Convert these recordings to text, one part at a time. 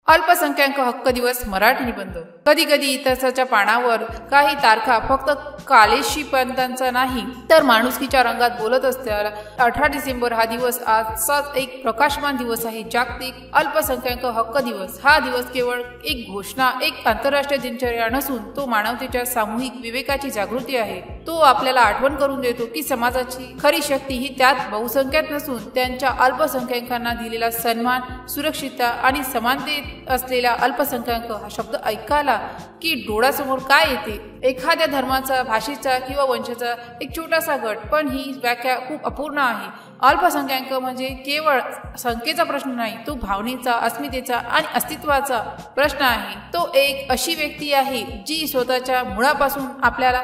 अल्पसंख्याक हक्क दिवस मराठी निबंध। कधी कधी इतिहासाच्या पानावर काही तारखा फक्त कालेशीपंतांचा नाही तर माणुसकीच्या रंगात बोलत असतात। 18 डिसेंबर हा दिवस आजचाच एक प्रकाशमान दिवस आहे, जागतिक अल्पसंख्याक हक्क दिवस। हा दिवस केवळ एक घोषणा, एक आंतरराष्ट्रीय दिनचर्या नसून तो मानवतेच्या सामूहिक विवेकाची जागृती आहे। तो आपल्याला आठवण करून देतो की समाजाची खरी शक्ती ही त्यात बहुसंख्यात नसून त्यांच्या अल्पसंख्याकांना दिलेला सन्मान, सुरक्षितता आणि समानतेत असलेला। अल्पसंख्याक हा शब्द ऐकायला की डोळ्यासमोर काय येते? एखाद्या धर्माचा, भाषेचा किंवा वंशाचा एक छोटासा गट, पण ही व्याख्या खूप अपूर्ण आहे। अल्पसंख्याक म्हणजे केवळ संख्येचा प्रश्न नाही, तो भावनेचा, अस्मितेचा आणि अस्तित्वाचा प्रश्न आहे। तो एक अशी व्यक्ती आहे जी स्वतःच्या मुळापासून, आपल्याला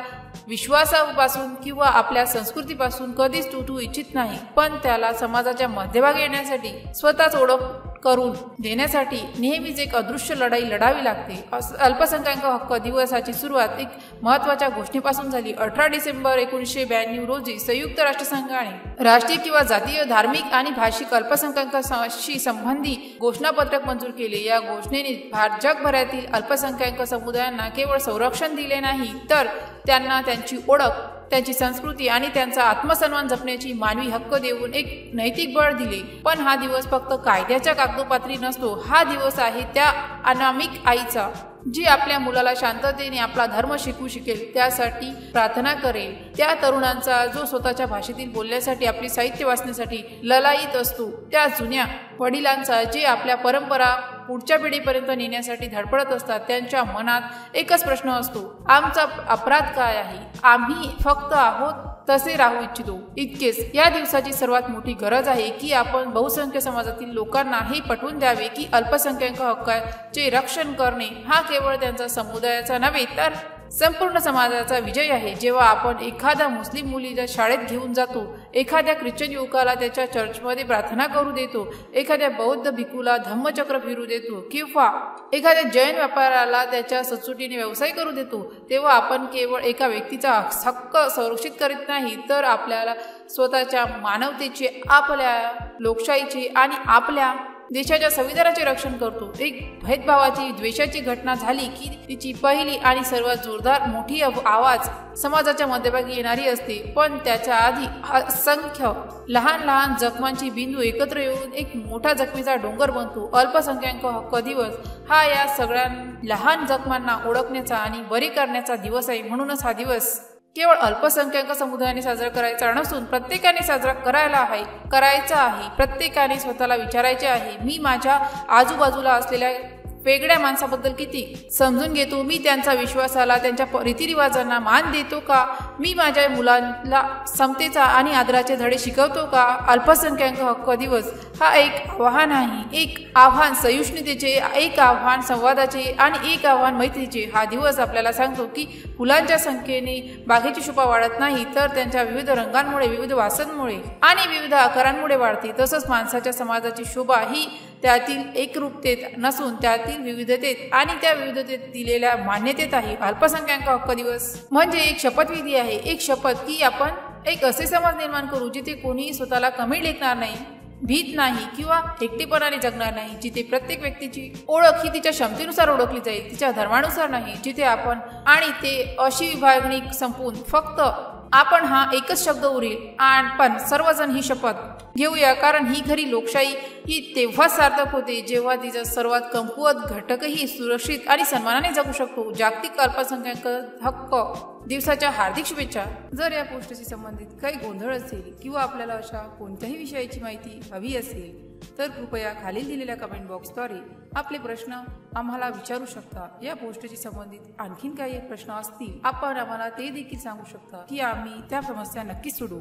विश्वासापासून किंवा आपल्या संस्कृतीपासून कधीच तुटू इच्छित नाही, पण त्याला समाजाच्या मध्यभागी येण्यासाठी, स्वतःच ओळख करून देण्यासाठी नेहमीच एक अदृश्य लढाई लढावी लागते। अल्पसंख्याक हक्क दिवसाची सुरुवात एक महत्त्वाच्या घोषणेपासून झाली। 18 डिसेंबर 1992 रोजी संयुक्त राष्ट्रसंघाने राष्ट्रीय किंवा जातीय, धार्मिक आणि भाषिक अल्पसंख्याकांशी संबंधित घोषणापत्रक मंजूर केले। या घोषणेने जगभरातील अल्पसंख्याक समुदायांना केवळ संरक्षण दिले नाही, तर त्यांना त्यांची ओळख, त्यांची संस्कृती आणि त्यांचा आत्मसन्मान जपण्याची मानवी हक्क देऊन एक नैतिक बळ दिले। पण हा दिवस फक्त कायद्याच्या कागदोपत्री नसतो, हा दिवस आहे त्या अनामिक आईचा जी आपल्या मुलाला शांततेने आपला धर्म शिकू शिकेल, त्यासाठी प्रार्थना करेल, त्या तरुणांचा जो स्वतःच्या भाषेतील बोलण्यासाठी, आपली साहित्य वाचण्यासाठी ललायित असतो, त्या जुन्या वडिलांचा जे आपल्या परंपरा पुढच्या पिढीपर्यंत नेण्यासाठी धडपडत असतात। त्यांच्या मनात एकच प्रश्न असतो, आमचा अपराध काय आहे? आम्ही फक्त आहोत तसे राहू इच्छितो, इतकेच। या दिवसाची सर्वात मोठी गरज आहे की आपण बहुसंख्य समाजातील लोकांना हे पटवून द्यावे की अल्पसंख्याक हक्काचे रक्षण करणे हा केवळ त्यांचा समुदायाचा नव्हे तर संपूर्ण समाजाचा विजय आहे। जेव्हा आपण एखाद्या मुस्लिम मुलीला शाळेत घेऊन जातो, एखाद्या ख्रिश्चन युवकाला त्याच्या चर्चमध्ये प्रार्थना करू देतो, एखाद्या बौद्ध भिक्खूला धम्मचक्र फिरू देतो किंवा एखाद्या जैन व्यापाऱ्याला त्याच्या सचोटीने व्यवसाय करू देतो, तेव्हा आपण केवळ एका व्यक्तीचा हक्क संरक्षित करीत नाही, तर आपल्याला स्वतःच्या मानवतेचे, आपल्या लोकशाहीचे आणि आपल्या देशाच्या संविधानाचे रक्षण करतो। एक भेदभावाची, द्वेषाची घटना झाली की तिची पहिली आणि सर्वात जोरदार मोठी आवाज समाजाच्या मध्यभागी येणारी असते, पण त्याच्या आधी असंख्य लहान लहान जखमांची बिंदू एकत्र येऊन एक मोठा जखमीचा डोंगर बनतो। अल्पसंख्याक हक्क दिवस हा या सगळ्या लहान जखमांना ओळखण्याचा आणि बरी करण्याचा दिवस आहे। म्हणूनच हा दिवस केवळ अल्पसंख्याक समुदायाने साजरा करायचा नसून प्रत्येकाने साजरा करायचा आहे। प्रत्येकाने स्वतःला विचारायचे आहे, मी माझ्या आजूबाजूला असलेल्या वेगळ्या माणसाबद्दल किती समजून घेतो? मी त्यांच्या विश्वासाला, त्यांच्या रीतिरिवाजांना मान देतो का? मी माझ्या मुलांना समतेचा आणि आदराचे धडे शिकवतो का? अल्पसंख्याक हक्क दिवस हा एक आव्हान आहे, एक आव्हान सहिष्णुतेचे, एक आव्हान संवादाचे आणि एक आव्हान मैत्रीचे। हा दिवस आपल्याला सांगतो की फुलांच्या संख्येने बागेची शोभा वाढत नाही, तर त्यांच्या विविध रंगांमुळे, विविध वासांमुळे आणि विविध आकारांमुळे वाढते। तसंच माणसाच्या समाजाची शोभा ही त्यातील एकरूपतेत नसून त्यातील विविधतेत आणि त्या विविधतेत दिलेल्या मान्यतेत आहे। अल्पसंख्याक हक्क दिवस म्हणजे एक शपथविधी आहे, एक शपथ की आपण एक असे समाज निर्माण करू जिथे कोणीही स्वतःला कमी लेखणार नाही, भीत नाही किंवा एकटेपणाने जगणार नाही, जिथे प्रत्येक व्यक्तीची ओळख ही तिच्या क्षमतेनुसार ओळखली जाईल, तिच्या धर्मानुसार नाही, जिथे आपण आणि ते अशी विभागणी संपून फक्त आपण हा एकच शब्द उरेल। पण सर्वजण ही शपथ घेऊया, कारण ही खरी लोकशाही ही तेव्हाच सार्थक होते जेव्हा तिचा सर्वात कमकुवत घटकही सुरक्षित आणि सन्मानाने जगू शकतो। जागतिक अल्पसंख्याक हक्क दिवसाच्या हार्दिक शुभेच्छा। जर या पोस्टशी संबंधित काही गोंधळ असेल किंवा आपल्याला अशा कोणत्याही विषयाची माहिती हवी असेल तर कृपया खालील दिलेल्या कमेंट बॉक्सद्वारे आपले प्रश्न आम्हाला विचारू शकता। या पोस्टशी संबंधित आणखीन काही प्रश्न असतील आपण आम्हाला ते देखील सांगू शकता की आम्ही त्या समस्या नक्कीच सोडवू।